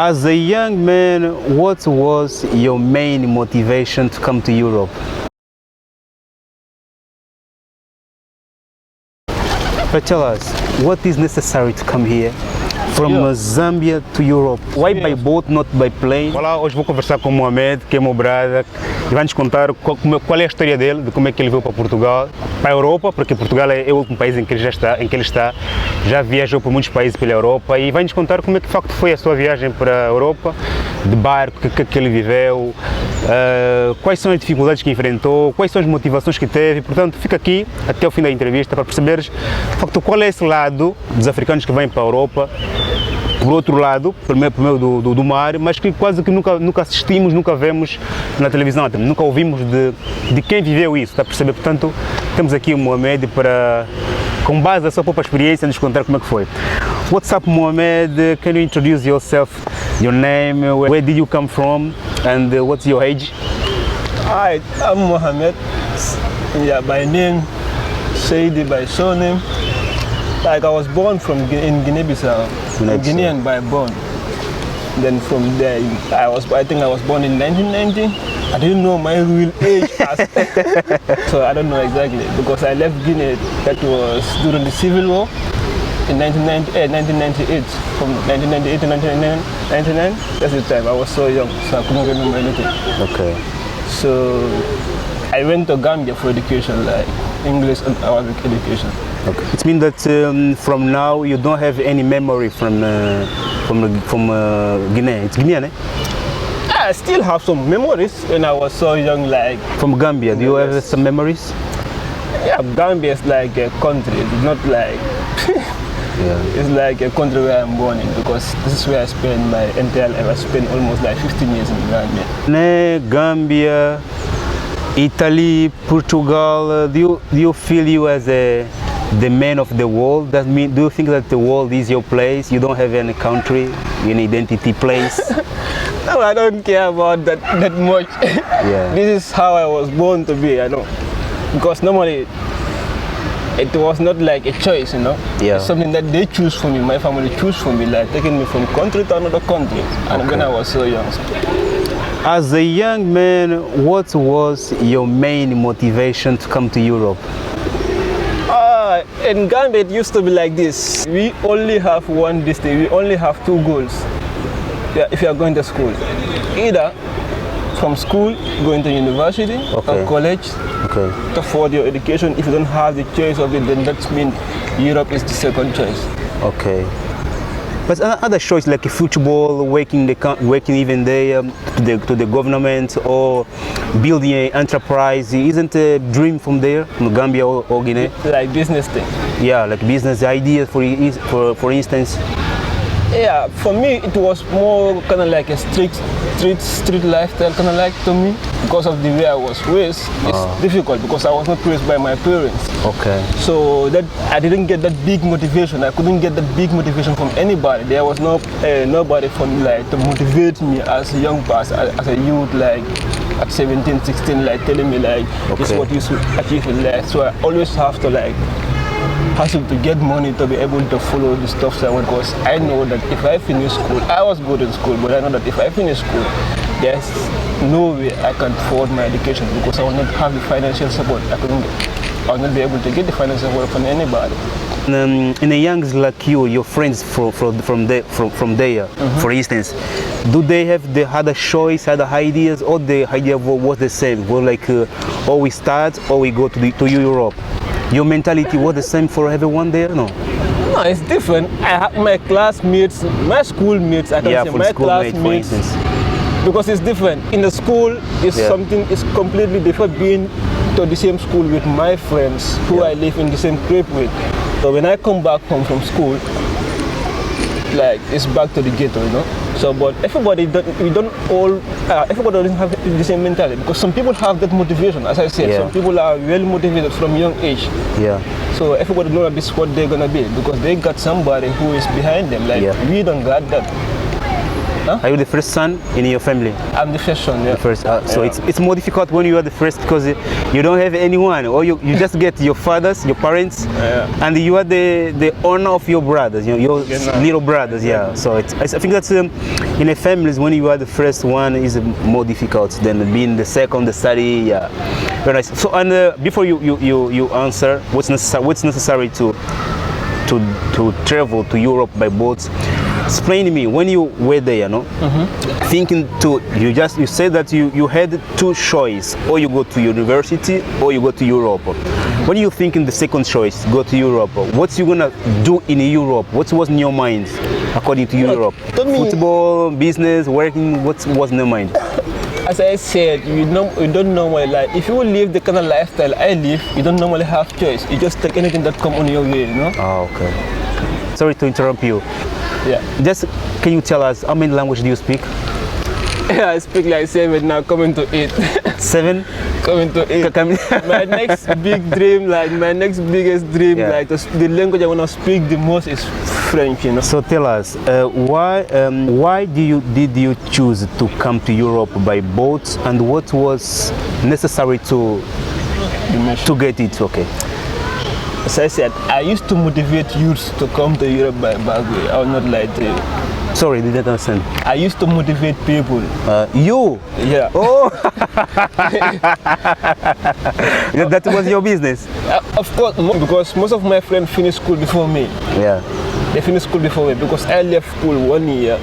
As a young man, what was your main motivation to come to Europe? But tell us, what is necessary to come here? From Zambia to Europe. Why by boat, not by plane? Olá, hoje vou conversar com o Mohamed, que é meu brother, e vai-nos contar qual é a história dele, de como é que ele veio para Portugal, para a Europa, porque Portugal é o último país em que ele está, já viajou por muitos países pela Europa e vai-nos contar como é que de facto foi a sua viagem para a Europa, de barco, o que ele viveu, quais são as dificuldades que enfrentou, quais são as motivações que teve. Portanto, fica aqui até o fim da entrevista para perceberes de facto qual é esse lado dos africanos que vêm para a Europa, por outro lado, por meio do mar, mas que quase que nunca assistimos, nunca vemos na televisão, nunca ouvimos de quem viveu isso, está a perceber? Portanto, temos aqui o Mohamed para, com base na sua própria experiência, nos contar como é que foi. What's up, Mohamed? Can you introduce yourself, your name, where did you come from, and what's your age? Hi, I'm Mohamed. Yeah, by name, Saidi by surname. Like I was born in Guinea-Bissau, Guinean by born. Then from there, I think I was born in 1990. I didn't know my real age, so I don't know exactly because I left Guinea. That was during the Civil War in 1998. From 1998 to 1999, that's the time. I was so young, so I couldn't remember anything. Okay. So I went to Gambia for education, like English and Arabic education. Okay. It means that from now you don't have any memory from Guinea. It's Guinean, eh? I still have some memories when I was so young, like from Gambia. Do you have some memories? Yeah, Gambia is like a country. It's not like it's like a country where I'm born in because this is where I spent my entire life. I spent almost like 15 years in Gambia. Gambia, Italy, Portugal. Do you feel you as the man of the world? That mean, do you think that the world is your place? You don't have any country, any identity place? No, I don't care about that much. Yeah. This is how I was born to be, I know. Because normally it was not like a choice, you know. Yeah. It's something that they choose for me, my family choose for me, like taking me from country to another country. And when I was so young. As a young man, what was your main motivation to come to Europe? In Gambia, it used to be like this. We only have one destiny. We only have two goals. Yeah, if you are going to school, either from school going to university or college to further your education. If you don't have the choice of it, then that means Europe is the second choice. Okay. But other choice like football, working even there to the government or building an enterprise, isn't a dream from there, from Gambia or Guinea? Like business thing. Yeah, like business ideas, for instance. Yeah, for me it was more kind of like a street lifestyle, kind of like to me, because of the way I was raised. It's difficult because I was not raised by my parents. Okay. So that I didn't get that big motivation. I couldn't get that big motivation from anybody. There was nobody for me like to motivate me as a young person, as a youth, like at 17, 16, like telling me like this is what you should achieve in life. So I always have to like hustle to get money to be able to follow the stuff I want, because I know that if I finish school, I was good in school, but I know that if I finish school, there's no way I can afford my education because I will not have the financial support. I will not be able to get the financial support from anybody. In a youngs like you, your friends from there, for instance, do they have the other choice, other ideas, or the idea was the same? Well, like, or we start or we go to Europe. Your mentality was the same for everyone there, no? No, it's different. I have my classmates, my schoolmates, I can say my classmates, because it's different. In the school, it's something is completely different being to the same school with my friends who I live in the same crib with. So when I come back home from school, like it's back to the ghetto, you know. So, but everybody doesn't have the same mentality because some people have that motivation. As I said, some people are well motivated from young age. Yeah. So everybody knows that this is what they're gonna be because they got somebody who is behind them. Like we don't got that. Are you the first son in your family? I'm the first one, yeah. First, so Yeah. it's more difficult when you are the first because you don't have anyone, or you just get your fathers, your parents, and you are the owner of your brothers, you know, your little brothers. Yeah. So I think that's in a families when you are the first one is more difficult than being the second, the study. Yeah. Very nice. So and before you answer, what's necessary to travel to Europe by boat? Explain to me when you were there, you know, thinking to you said that you had two choices, or you go to university or you go to Europe. When you thinking the second choice, go to Europe, what you gonna do in Europe? What was in your mind according to Europe? Football, business, working, what was in your mind? As I said, you don't normally, like, if you live the kind of lifestyle I live, you don't normally have choice. You just take anything that come on your way, you know? Oh, okay. Sorry to interrupt you. Yeah. Just, can you tell us how many languages do you speak? Yeah, I speak like 7 now, coming to 8. 7? Coming to 8. My next big dream, like my next biggest dream, like the language I want to speak the most is French, you know. So tell us, why did you choose to come to Europe by boat, and what was necessary to get it? Okay. As I said, I used to motivate youths to come to Europe by way. I will not lie to you. Sorry, didn't understand. I used to motivate people. You? Yeah. Oh! That was your business? Of course, because most of my friends finished school before me. Yeah. They finished school before me because I left school 1 year.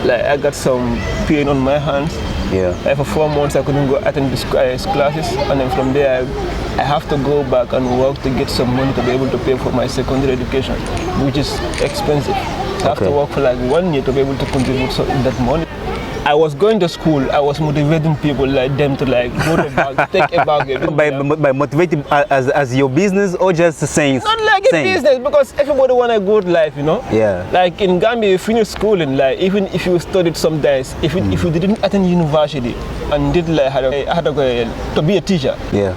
Like I got some pain on my hands. Yeah. Like for 4 months I couldn't go attend these classes, and then from there I have to go back and work to get some money to be able to pay for my secondary education, which is expensive. So I have to work for like 1 year to be able to contribute that money. I was going to school, I was motivating people like them to like go to bag, take a bag. By motivating as your business, or just saying? Not like a business, because everybody want a good life, you know? Yeah. Like in Gambia, you finish school and like even if you studied some days, if you didn't attend university and did like had to go to be a teacher. Yeah.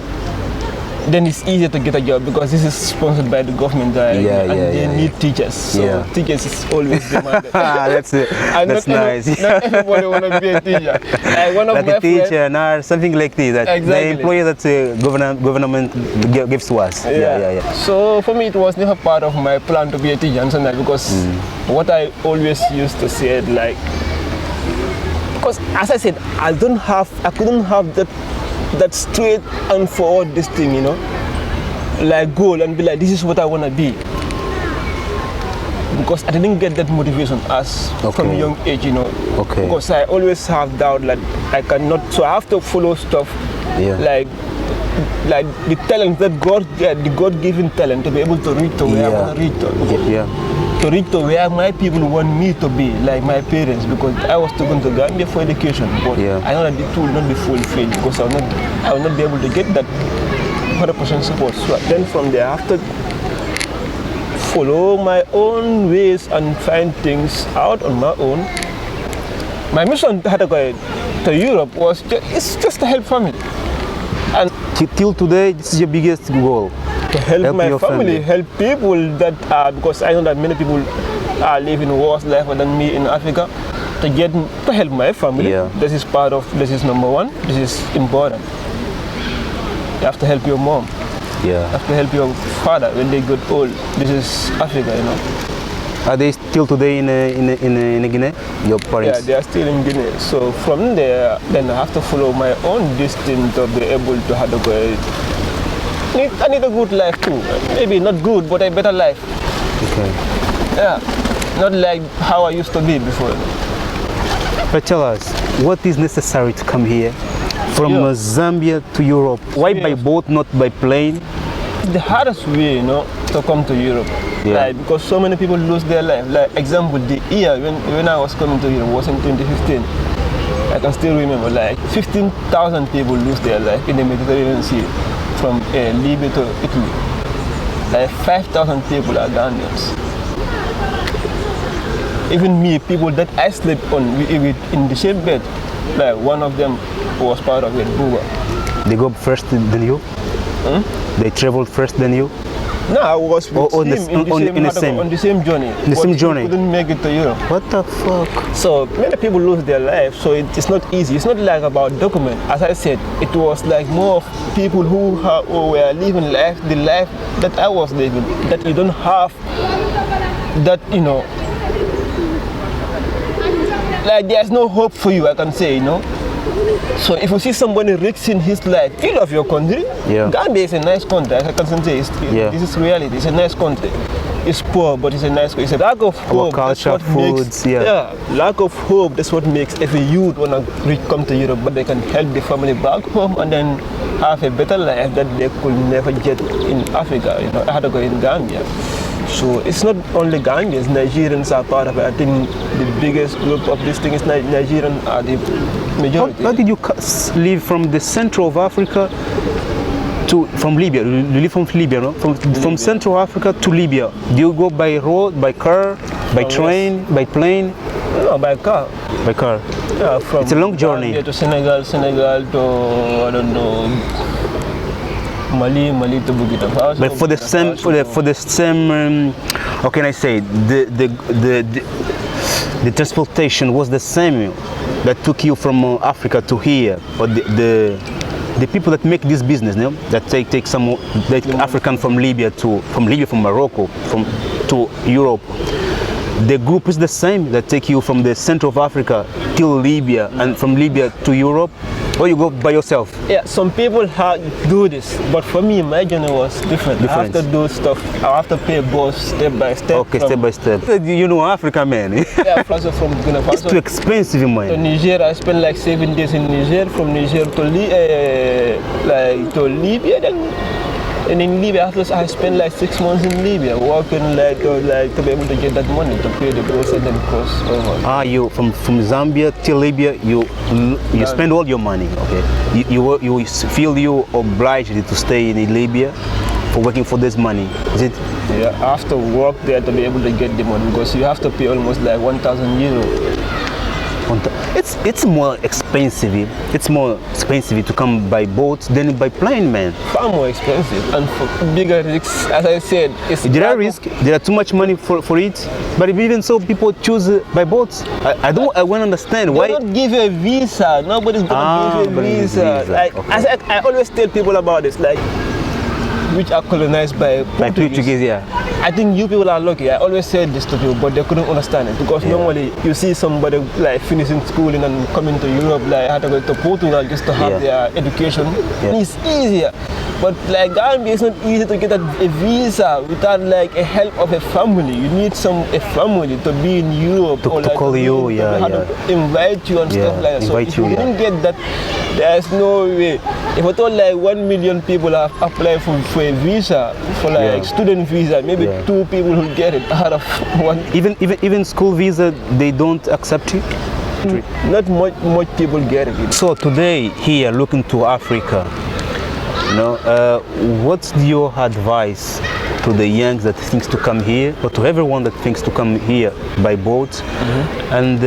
Then it's easier to get a job because this is sponsored by the government, and they need teachers. So teachers is always demanded. That's it. That's nice. Not everybody want to be a teacher. Like one of like my a teacher, nurse, something like this. That exactly. The employer that government gives to us. Yeah. So for me, it was never part of my plan to be a teacher, and so that because what I always used to say, like, because as I said, I couldn't have that straight and forward this thing, you know, like goal and be like, this is what I want to be, because I didn't get that motivation as from young age, you know. Because I always have doubt, like I cannot, so I have to follow stuff, like the talent that the God-given talent to be able to reach to where I want to reach to reach to where my people want me to be, like my parents, because I was going to Gambia for education, but I know that it will not be fulfilled because I will not be able to get that 100% support. So then from there, I have to follow my own ways and find things out on my own. My mission to Europe was just to help family. And till today, this is your biggest goal? To help my family, help people that because I know that many people are living worse life than me in Africa. To help my family, this is number one. This is important. You have to help your mom. You have to help your father when they get old. This is Africa, you know. Are they still today in Guinea? Your parents? Yeah, they are still in Guinea. So from there, then I have to follow my own destiny to be able to have a good. I need a good life too. Maybe not good, but a better life. Okay. Yeah, not like how I used to be before. But tell us, what is necessary to come here from Zambia to Europe? Why by boat, not by plane? It's the hardest way, you know, to come to Europe. Like, because so many people lose their life. Like example, the year when I was coming to Europe was in 2015. I can still remember, like 15,000 people lose their life in the Mediterranean Sea. From Libya to Italy. Like 5,000 people are Ghanaians. Even me, people that I slept on in the same bed, like one of them was part of it, Buba. They go first than you? They traveled first than you? No, I was with Or him on the same journey. The same journey. He couldn't make it to Europe. What the fuck? So many people lose their life. So it's not easy. It's not like about document. As I said, it was like more of people who were living the life that I was living. That you don't have that, you know, like there's no hope for you, I can say, you know. So if you see somebody risking his life, you love your country. Yeah. Gambia is a nice country, I can say. This is reality. It's a nice country. It's poor, but it's a nice country. It's a lack of hope. Our culture, foods, lack of hope. That's what makes every youth wanna come to Europe, but they can help the family back home and then have a better life that they could never get in Africa. You know, I had to go in Gambia. So it's not only Gambians, Nigerians are part of it. I think the biggest group of this thing is Nigerians are the majority. How did you leave from the center of Africa from Libya? You live from Libya, no? From Central Africa to Libya. Do you go by road, by car, by train, by plane? No, by car. By car. Yeah, from it's a long journey. Gambia to Senegal to, I don't know, Mali to Burkina Faso. But for the same, how can I say, the transportation was the same that took you from Africa to here, or the people that make this business, no? That take African from Morocco, to Europe. The group is the same that take you from the center of Africa till Libya, and from Libya to Europe, or you go by yourself? Yeah, some people do this, but for me, my journey was different. I have to do stuff. I have to pay both step by step. Okay, step by step. You know, Africa, man. Yeah, also from Burkina Faso. It's too expensive, man. To Niger, I spent like 7 days in Niger. From Niger to Libya, and in Libya, I spent like 6 months in Libya working to be able to get that money to pay the bills and then cross over. You from Zambia till Libya, you spend all your money. Okay, you feel you obliged to stay in Libya for working for this money. Is it? Yeah, I have to work there to be able to get the money because you have to pay almost like 1,000 euro. It's more expensive. It's more expensive to come by boat than by plane, man. Far more expensive and for bigger risks. As I said, there are risks. There are too much money for it. But even so, people choose by boats. I won't understand why. They don't give you a visa. Nobody's gonna give you a visa. Like, okay. I always tell people about this, like, which are colonized by Portuguese. Yeah. I think you people are lucky. I always said this to people, but they couldn't understand it because normally you see somebody like finishing schooling and coming to Europe, like had to go to Portugal just to have their education. It's easier, but like Gambia, it's not easy to get a visa without like a help of a family. You need a family to be in Europe to call you, to invite you and stuff like that. So if you didn't get that, there's no way. If I thought like 1 million people have applied for a visa, for like student visa, maybe 2 people will get it out of 1. Even school visa, they don't accept you? Not much people get it. So today, here, looking to Africa, you know, what's your advice to the young that thinks to come here, or to everyone that thinks to come here by boat? And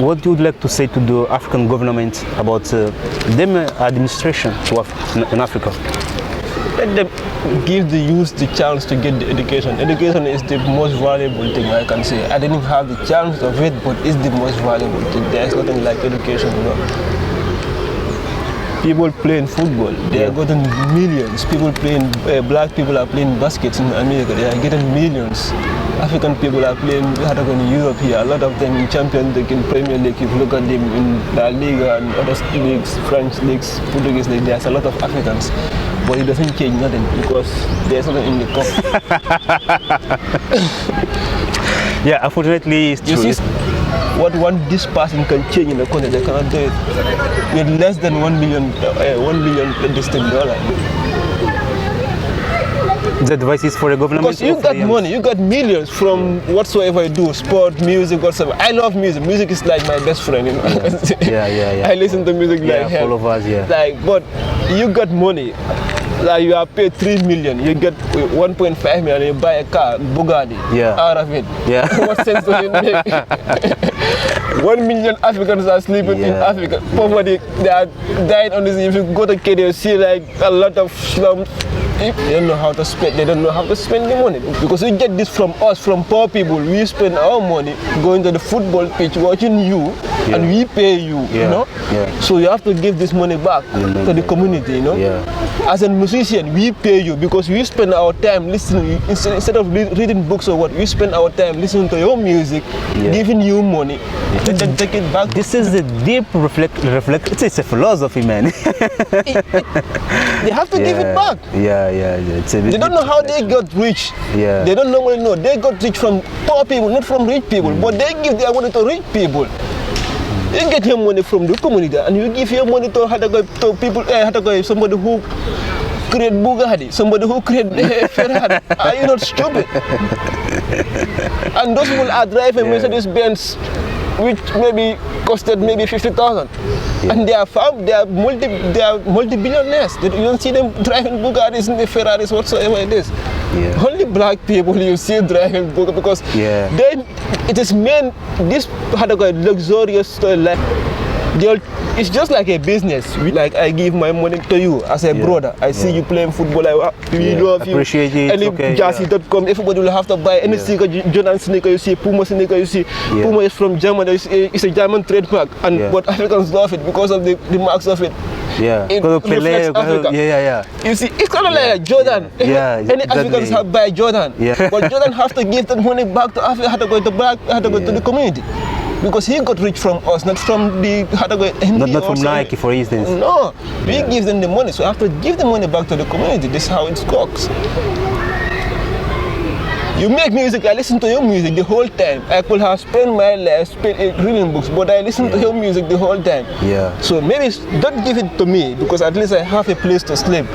what would you like to say to the African government about them administration in Africa? Let them give the youth the chance to get the education. Education is the most valuable thing I can say. I didn't have the chance of it, but it's the most valuable thing. There's nothing like education, you know. People playing football, they are getting millions. People playing, black people are playing baskets in America, they are getting millions. African people are playing in Europe here. A lot of them in Champions League, in Premier League. If you look at them in La Liga and other leagues, French leagues, Portuguese leagues, there's a lot of Africans. But it doesn't change nothing because there's nothing in the cup. Yeah, unfortunately, it's true. You see, what this person can change in the country, they cannot do it with less than $1 million distinct dollar. The advice is for the government. Because you got money, you got millions from whatsoever you do, sport, music, whatsoever. I love music. Music is like my best friend, you know. Yeah. I listen to music like hell. All of us, Like, but you got money. Like you are paid 3 million, you get 1.5 million, you buy a car, Bugatti, out of it. Yeah. What sense does it make? 1 million Africans are sleeping in Africa. Poverty, they are dying on this. If you go to Kenya, you see like a lot of slums. They don't know how to spend. They don't know how to spend the money because we get this from us, from poor people. We spend our money going to the football pitch, watching you, and we pay you. You know, so you have to give this money back to the community. You know, as a musician, we pay you because we spend our time listening instead of reading books or what. We spend our time listening to your music, giving you money. Then take it back. This is a deep reflect. It's a philosophy, man. They have to give it back. They don't know how they got rich. They don't normally know. They got rich from poor people, not from rich people. But they give their money to rich people. You get your money from the community, and you give your money to people. Somebody who create Bugatti, somebody who create Ferrari. Are you not stupid? And those people are driving Mercedes Benz, which maybe costed maybe 50,000, and they are multi-billionaires. You don't see them driving Bugattis and the Ferraris whatsoever it is. Only black people you see driving Bugatti because then it is meant this luxurious life. It's just like a business. Like I give my money to you as a brother. I see you playing football. I love you. Appreciate it. Any Jazzy.com, everybody will have to buy any sneaker. Jordan sneaker you see, Puma sneaker you see. Puma is from Germany. It's a German trademark, and but Africans love it because of the marks of it. It reflects Africa. You see, it's kind of like Jordan. Any Africans have buy Jordan, but Jordan have to give that money back to Africa. Had to go to the community. Because he got rich from us, not from the not from Nike, for instance. No, we give them the money, so I have to give the money back to the community. This is how it works. You make music, I listen to your music the whole time. I could have spent my life reading books, but I listen to your music the whole time. So maybe don't give it to me, because at least I have a place to sleep.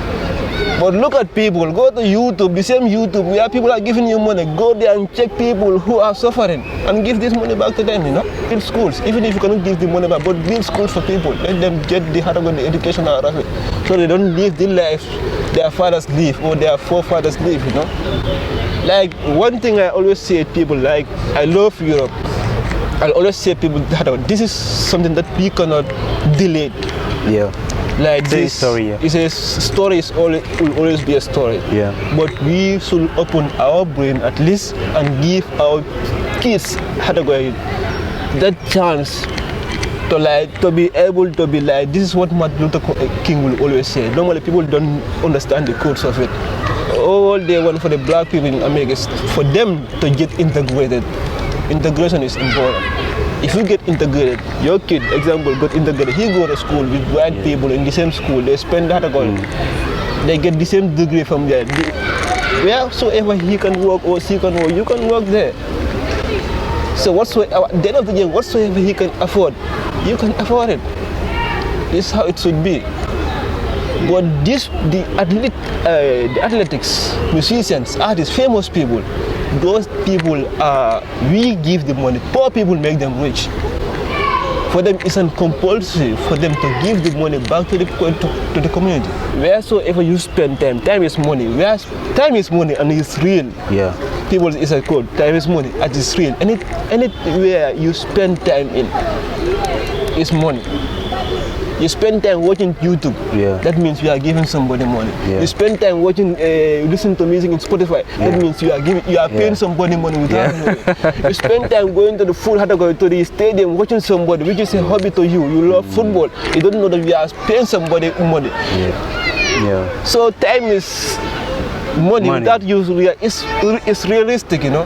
But look at people, go to YouTube, the same YouTube where people are giving you money. Go there and check people who are suffering and give this money back to them, you know. Build schools, even if you cannot give the money back, but build schools for people. Let them get the education out of it, so they don't live the life their fathers live or their forefathers live, you know. Like one thing I always say to people, like I love Europe. I always say to people that this is something that we cannot delete. Like this story, it's a story will always be a story. But we should open our brain at least and give our kids that chance to be able to be like, this is what Martin Luther King will always say. Normally people don't understand the codes of it. All they want for the black people in America is for them to get integrated. Integration is important. If you get integrated, your kid, example, got integrated, he go to school with white people in the same school, they spend that they get the same degree from there. Wheresoever he can work or she can work, you can work there. So whatsoever, at the end of the day, whatsoever he can afford, you can afford it. This is how it should be. But the athletics, musicians, artists, famous people, those people we give the money. Poor people make them rich. For them, it's compulsory for them to give the money back to the community. Wheresoever you spend time is money. Time is money and it's real. People is a code. Time is money and it's real. Anywhere you spend time in is money. You spend time watching YouTube. That means you are giving somebody money. You spend time watching, listening to music in Spotify. That means you are paying somebody money without knowing. You spend time going to the to the stadium watching somebody, which is a hobby to you. You love football. You don't know that you are paying somebody money. So time is money. Without you, it's realistic, you know.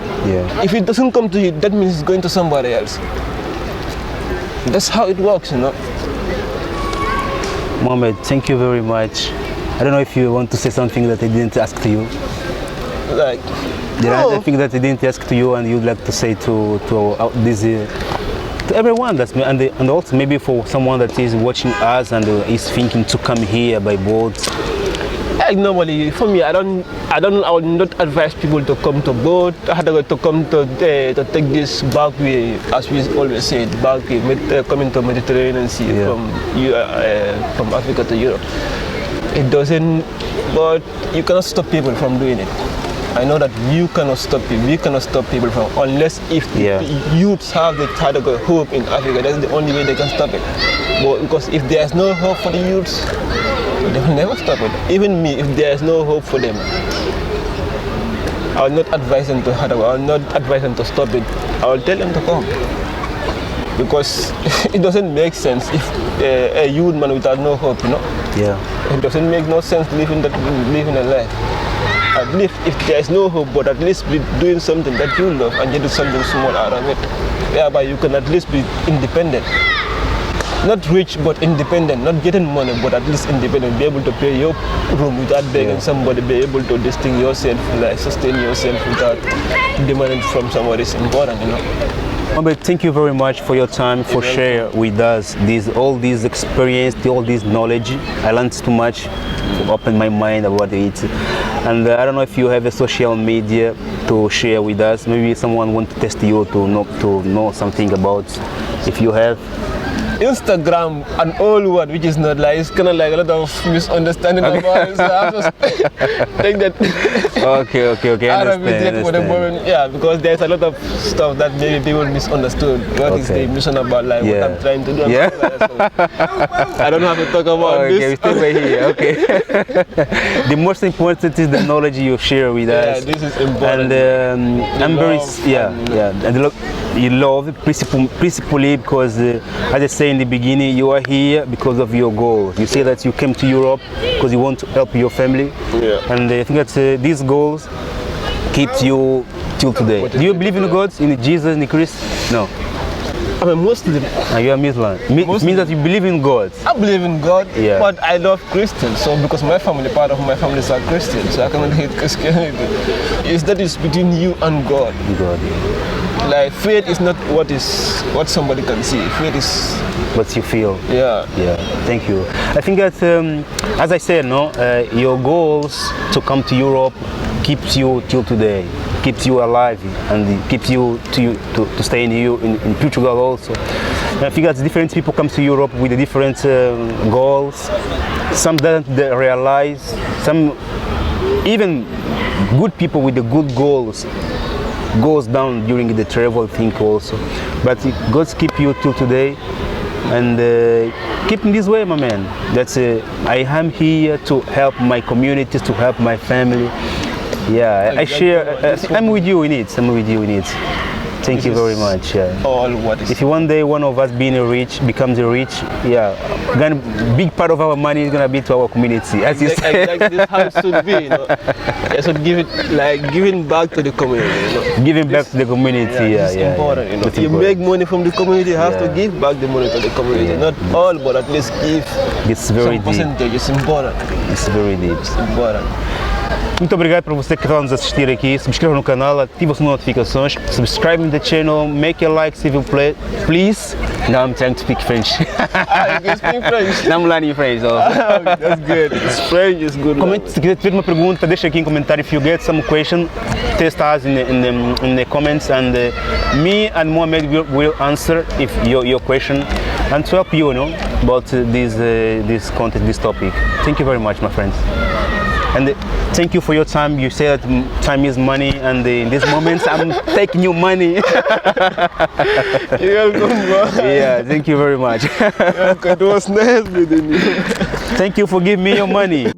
If it doesn't come to you, that means it's going to somebody else. That's how it works, you know. Mohamed, thank you very much. I don't know if you want to say something that I didn't ask to you. Like, there are things that I didn't ask to you and you'd like to say to everyone that's and also maybe for someone that is watching us and is thinking to come here by boat. Like normally, for me, I would not advise people to come to boat. I had to come to take this back way, as we always say, back way, coming to Mediterranean Sea from Africa to Europe. It doesn't, but you cannot stop people from doing it. I know that you cannot stop people. We cannot stop people from, unless if Yeah. the youths have the kind of hope in Africa. That's the only way they can stop it. But because if there is no hope for the youths, they will never stop it. Even me, if there is no hope for them, I will not advise them to hard work. I will not advise them to stop it. I will tell them to come. Because it doesn't make sense if a youth man without no hope, you know. Yeah. It doesn't make no sense living a life. At least if there is no hope, but at least be doing something that you love and getting something small out of it, whereby you can at least be independent. Not rich, but independent. Not getting money, but at least independent. Be able to pay your room without begging somebody. Be able to distinguish yourself, like sustain yourself without demanding from somebody. It's important, you know. But thank you very much for your time, for sharing with us all this experience, all this knowledge. I learned too much to open my mind about it. And I don't know if you have a social media to share with us. Maybe someone wants to test you to know something about. If you have. Instagram, an old one, which is not like, it's kind of like a lot of misunderstanding about it. So I just think that Okay. out of it for the moment. Yeah, because there's a lot of stuff that maybe people misunderstood. What is the mission about, like what I'm trying to do? Yeah. I don't have to talk about this. Okay, we still right here. Okay. The most important is the knowledge you share with us. Yeah, this is important. And I'm very And look, you love principally because, as I say in the beginning, you are here because of your goal. You say that you came to Europe because you want to help your family. Yeah. And I think that these goals keep you till today. Do you believe in God, in Jesus, in Christ? No. I'm a Muslim. You are Muslim. It means that you believe in God. I believe in God, Yeah. but I love Christians. So because my family, part of my family is Christians, so I cannot hate Christianity. That is between you and God. God. Like faith is not what somebody can see. Faith is What you feel. Yeah. Thank you. I think that, as I said, your goals to come to Europe keeps you till today, keeps you alive, and keeps you to stay in Portugal also. And I think that different people come to Europe with different goals. Some don't realize, some even good people with the good goals goes down during the travel thing also. But God keep you till today. And keep in this way, my man. That's I am here to help my community, to help my family. Yeah, I share. I'm with you in it. Thank you very much. All what is. If one day one of us becomes rich, big part of our money is gonna be to our community. As you say. Exactly, this is how it should be. You know? They should give it giving back to the community. You know? Giving back to the community. It's important. You know? It's You important. make money from the community, you have to give back the money to the community. Not all, but at least give It's very some deep. percentage. It's important. It's very deep. It's important. Muito obrigado por você que está nos assistir aqui. Subscreva no canal, ative as notificações, subscribe the channel, make a like if you play, please. Now I'm trying to speak French. You can speak French. Now I'm learning French. Also. That's good. French is good. Comment, se quiser ter uma pergunta, deixa aqui em comentário. If you get some question, test us in the comments, and me and Mohamed will answer if your question, and to help you, about this content, this topic. Thank you very much, my friends. And thank you for your time. You say that time is money, and in these moments I'm taking your money. You're welcome, bro. Yeah, thank you very much. It was nice meeting you. Thank you for giving me your money.